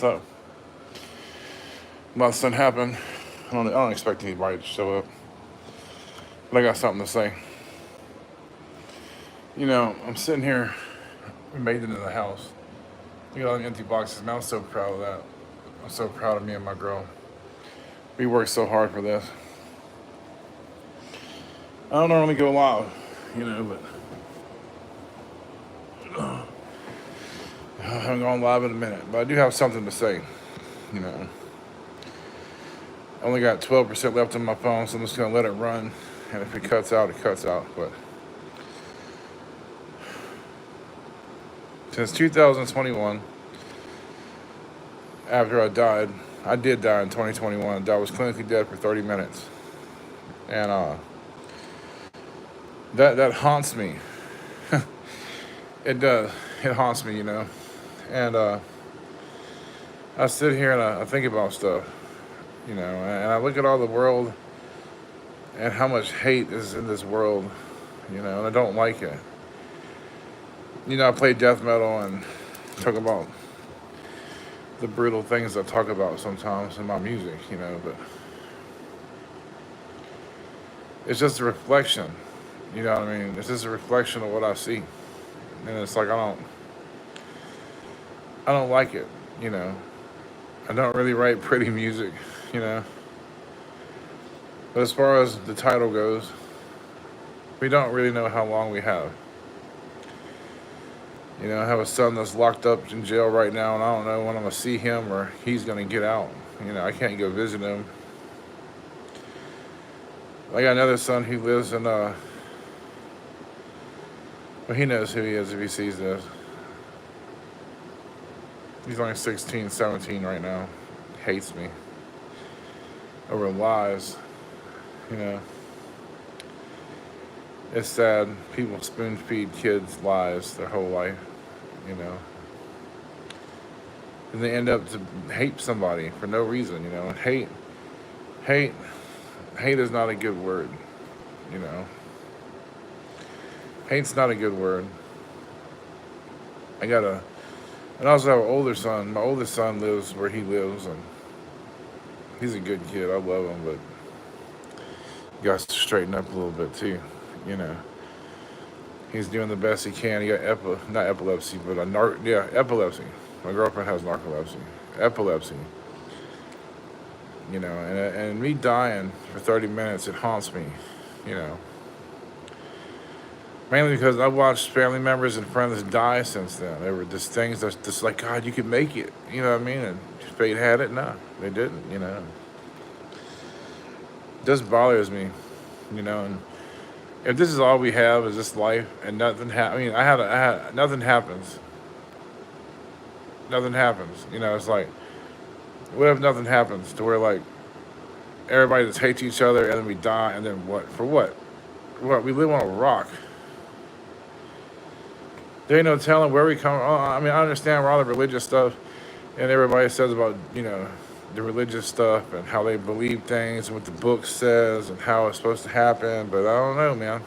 what's up. About something happened. I don't expect anybody to show up, but I got something to say. I'm sitting here. We made it into the house. Look at all the empty boxes, man. I'm so proud of that. I'm so proud of me and my girl. We worked so hard for this. I don't normally go live, but I haven't gone live in a minute. But I do have something to say. You know, I only got 12% left on my phone, so I'm just gonna let it run. And if it cuts out, it cuts out. But since 2021, after I did die in 2021. I was clinically dead for 30 minutes, and that haunts me. It does. It haunts me, And I sit here and I think about stuff, and I look at all the world and how much hate is in this world, and I don't like it. I play death metal and talk about the brutal things I talk about sometimes in my music, but it's just a reflection, you know what I mean? It's just a reflection of what I see. And it's like I don't like it, you know. I don't really write pretty music, you know. But as far as the title goes, we don't really know how long we have. I have a son that's locked up in jail right now, and I don't know when I'm going to see him or he's going to get out. I can't go visit him. I got another son who lives in, well, he knows who he is if he sees this. He's only 16, 17 right now. Hates me. Over lies, It's sad. People spoon feed kids lies their whole life, And they end up to hate somebody for no reason, And hate is not a good word, Hate's not a good word. And I also have an older son. My oldest son lives where he lives, and he's a good kid. I love him, but you got to straighten up a little bit too, He's doing the best he can. He got not epilepsy, but epilepsy. My girlfriend has narcolepsy. Epilepsy. And me dying for 30 minutes, it haunts me, Mainly because I watched family members and friends die since then. There were just things that's just like, God, you could make it. You know what I mean? And fate had it. No, they didn't, It just bothers me, And if this is all we have is this life and nothing nothing happens. Nothing happens. It's like, what if nothing happens to where, like, everybody just hates each other and then we die and then what? For what? What? We live on a rock. There ain't no telling where we come. I understand where all the religious stuff and everybody says about, the religious stuff and how they believe things and what the book says and how it's supposed to happen. But I don't know, man.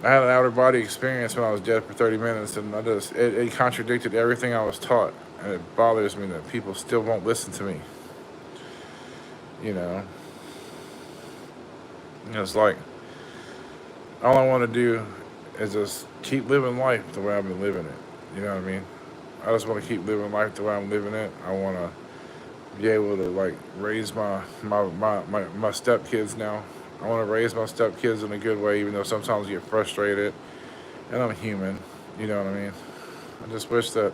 I had an outer body experience when I was dead for 30 minutes, and it contradicted everything I was taught. And it bothers me that people still won't listen to me. It's like, all I want to do is just keep living life the way I've been living it. You know what I mean? I just want to keep living life the way I'm living it. I want to be able to, like, raise my stepkids now. I want to raise my stepkids in a good way, even though sometimes I get frustrated. And I'm human. You know what I mean? I just wish there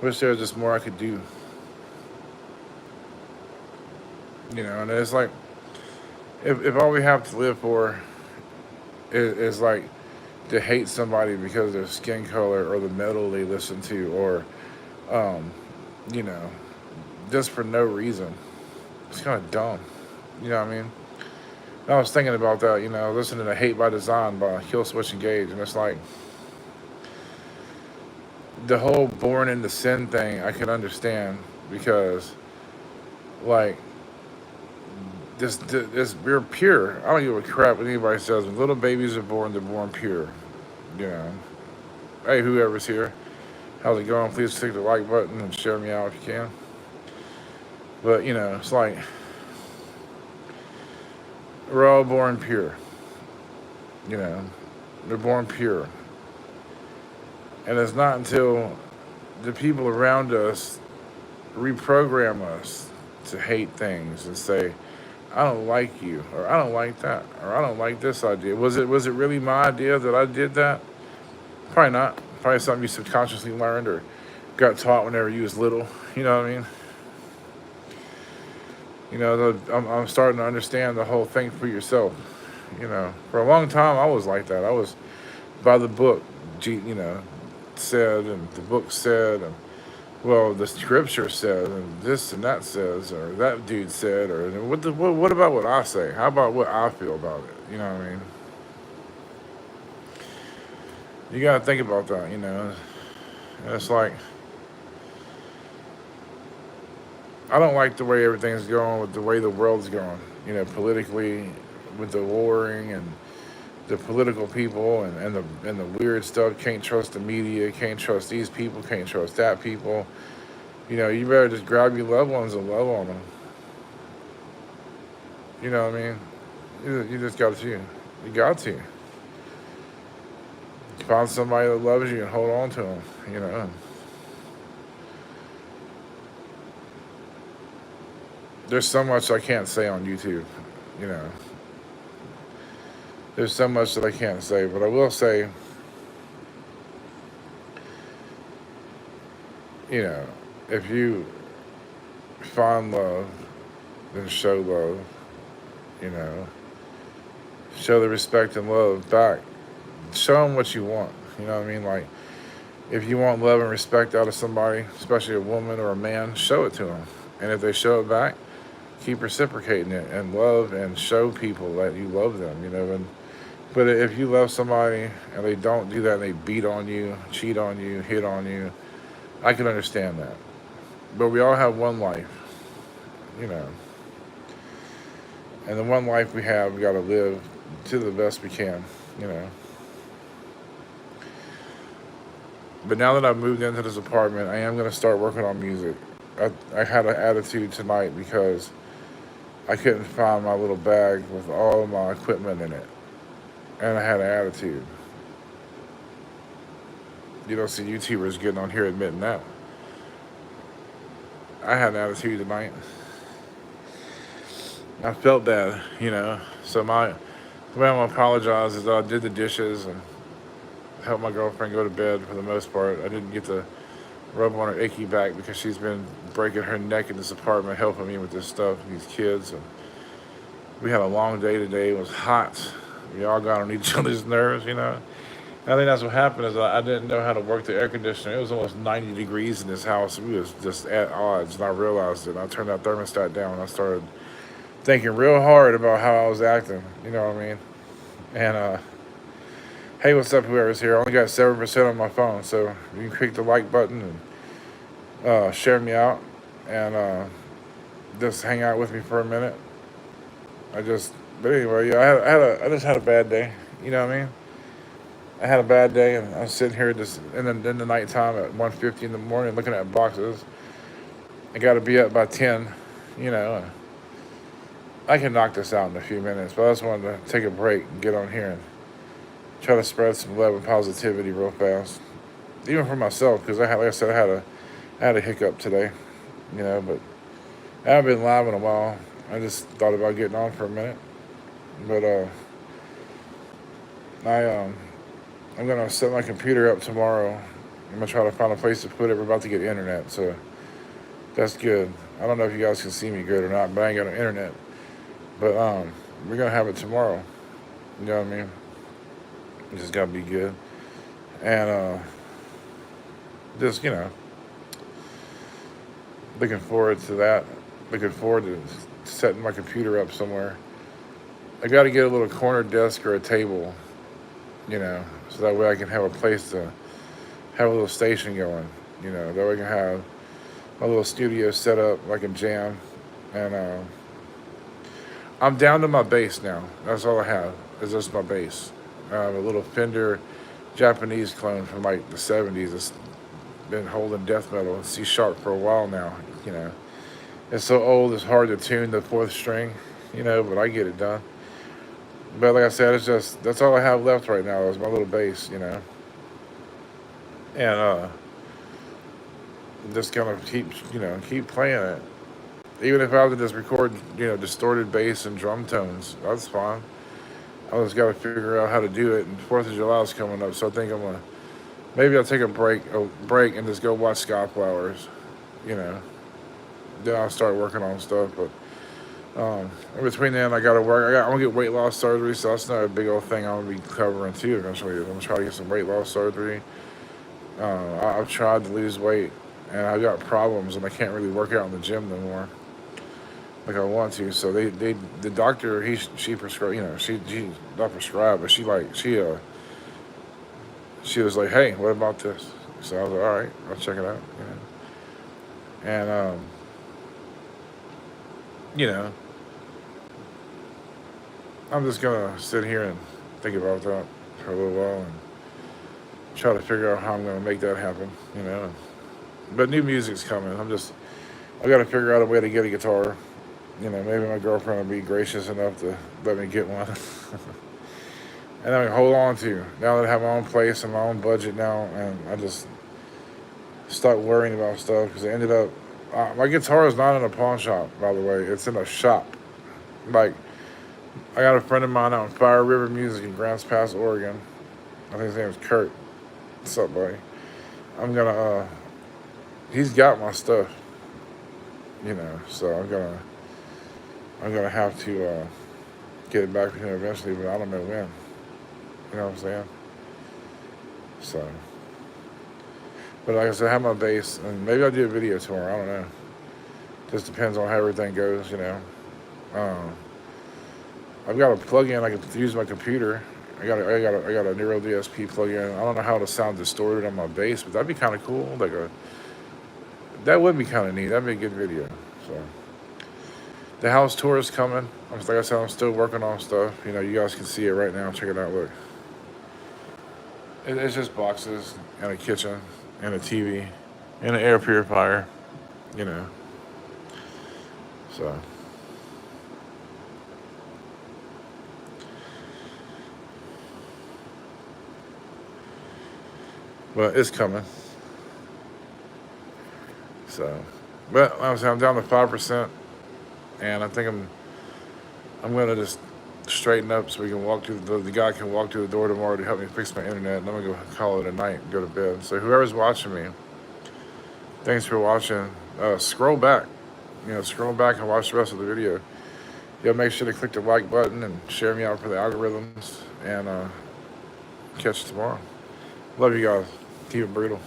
was just more I could do. And it's like, if all we have to live for is like to hate somebody because of their skin color or the metal they listen to, or just for no reason, it's kind of dumb. You know what I mean? I was thinking about that, listening to Hate by Design by Killswitch Engage, and it's like, the whole born into sin thing I can understand, because, like, this we're pure. I don't give a crap what anybody says. When little babies are born, they're born pure. Hey, whoever's here, How's it going? Please click the like button and share me out if you can. But, it's like we're all born pure. You know, we're born pure. And it's not until the people around us reprogram us to hate things and say, I don't like you, or I don't like that, or I don't like this idea. Was it really my idea that I did that? Probably not. Probably something you subconsciously learned or got taught whenever you was little. You know what I mean? I'm starting to understand the whole thing for yourself. For a long time I was like that. I was by the book, said, and the book said, and well, the scripture said, and this and that says, or that dude said, or what about what I say? How about what I feel about it? You know what I mean? You gotta think about that. And it's like I don't like the way everything's going with the way the world's going. Politically, with the warring and the political people and the weird stuff. Can't trust the media. Can't trust these people. Can't trust that people. You better just grab your loved ones and love on them. You know what I mean? You just got to. You got to. Find somebody that loves you and hold on to them. There's so much I can't say on YouTube. You know. There's so much that I can't say, but I will say, if you find love, then show love, you know, show the respect and love back. Show them what you want, you know what I mean? Like, if you want love and respect out of somebody, especially a woman or a man, show it to them. And if they show it back, keep reciprocating it and love and show people that you love them. But if you love somebody and they don't do that and they beat on you, cheat on you, hit on you, I can understand that. But we all have one life, you know. And the one life we have, we got to live to the best we can, you know. But now that I've moved into this apartment, I am going to start working on music. I had an attitude tonight because I couldn't find my little bag with all of my equipment in it. And I had an attitude. You don't see YouTubers getting on here admitting that. I had an attitude tonight. I felt bad, you know. So the way I'm going to apologize is I did the dishes and helped my girlfriend go to bed for the most part. I didn't get to rub on her achy back because she's been breaking her neck in this apartment helping me with this stuff and these kids. And we had a long day today. It was hot. We all got on each other's nerves, you know. And I think that's what happened is I didn't know how to work the air conditioner. It was almost 90 degrees in this house. We was just at odds, and I realized it. I turned that thermostat down, and I started thinking real hard about how I was acting, you know what I mean? And, hey, what's up, whoever's here? I only got 7% on my phone, so you can click the like button and share me out and just hang out with me for a minute. But anyway, yeah, I just had a bad day. You know what I mean? I had a bad day, and I was sitting here just in the nighttime at 1:50 in the morning looking at boxes. I got to be up by 10, you know. I can knock this out in a few minutes, but I just wanted to take a break and get on here and try to spread some love and positivity real fast. Even for myself, because like I said, I had a hiccup today, you know, but I haven't been live in a while. I just thought about getting on for a minute. But I'm gonna set my computer up tomorrow. I'm gonna try to find a place to put it. We're about to get internet, so that's good. I don't know if you guys can see me good or not, but I ain't got no internet. But we're gonna have it tomorrow. You know what I mean? It just gotta be good. And just, you know, looking forward to that. Looking forward to setting my computer up somewhere. I got to get a little corner desk or a table, you know, so that way I can have a place to have a little station going, you know, that way I can have a little studio set up, like a jam. And I'm down to my bass now. That's all I have, is just my bass. I have a little Fender Japanese clone from like the 70s. It's been holding death metal and C sharp for a while now. You know, it's so old, it's hard to tune the fourth string. You know, but I get it done. But like I said, it's just that's all I have left right now is my little bass. You know, and just gonna keep playing it. Even if I have to just record, distorted bass and drum tones, that's fine. I just got to figure out how to do it. And Fourth of July is coming up, so I think maybe I'll take a break, and just go watch Sky Flowers. You know, then I'll start working on stuff. But in between then, I got to work. I'm gonna get weight loss surgery, so that's another big old thing I'm gonna be covering too. Eventually, I'm gonna try to get some weight loss surgery. I've tried to lose weight, and I've got problems, and I can't really work out in the gym no more like I want to. So the doctor, she prescribed, she not prescribed, but she was like, hey, what about this? So I was like, all right, I'll check it out. And you know, I'm just gonna sit here and think about that for a little while and try to figure out how I'm gonna make that happen. But new music's coming. I got to figure out a way to get a guitar. Maybe my girlfriend will be gracious enough to let me get one. And I hold on to now that I have my own place and my own budget now, and I just start worrying about stuff because I ended up. My guitar is not in a pawn shop, by the way. It's in a shop. Like, I got a friend of mine out in Fire River Music in Grants Pass, Oregon. I think his name is Kurt. What's up, buddy? I'm gonna. He's got my stuff. So I'm gonna have to get it back to him eventually, but I don't know when. You know what I'm saying? So, but like I said, I have my bass, and maybe I'll do a video tomorrow. I don't know. Just depends on how everything goes. I've got a plug-in I can use my computer. I got a Neural DSP plug-in. I don't know how to sound distorted on my bass, but that'd be kind of cool. That would be kind of neat. That'd be a good video. So. The house tour is coming. Like I said, I'm still working on stuff. You guys can see it right now. Check it out. Look. It's just boxes and a kitchen and a TV and an air purifier. So. But it's coming. So. But like I'm down to 5%. And I think I'm gonna just straighten up so we can walk to the guy can walk to the door tomorrow to help me fix my internet, and I'm gonna go call it a night and go to bed. So whoever's watching me, thanks for watching. Scroll back, scroll back and watch the rest of the video. Make sure to click the like button and share me out for the algorithms, and catch you tomorrow. Love you guys. Keep it brutal.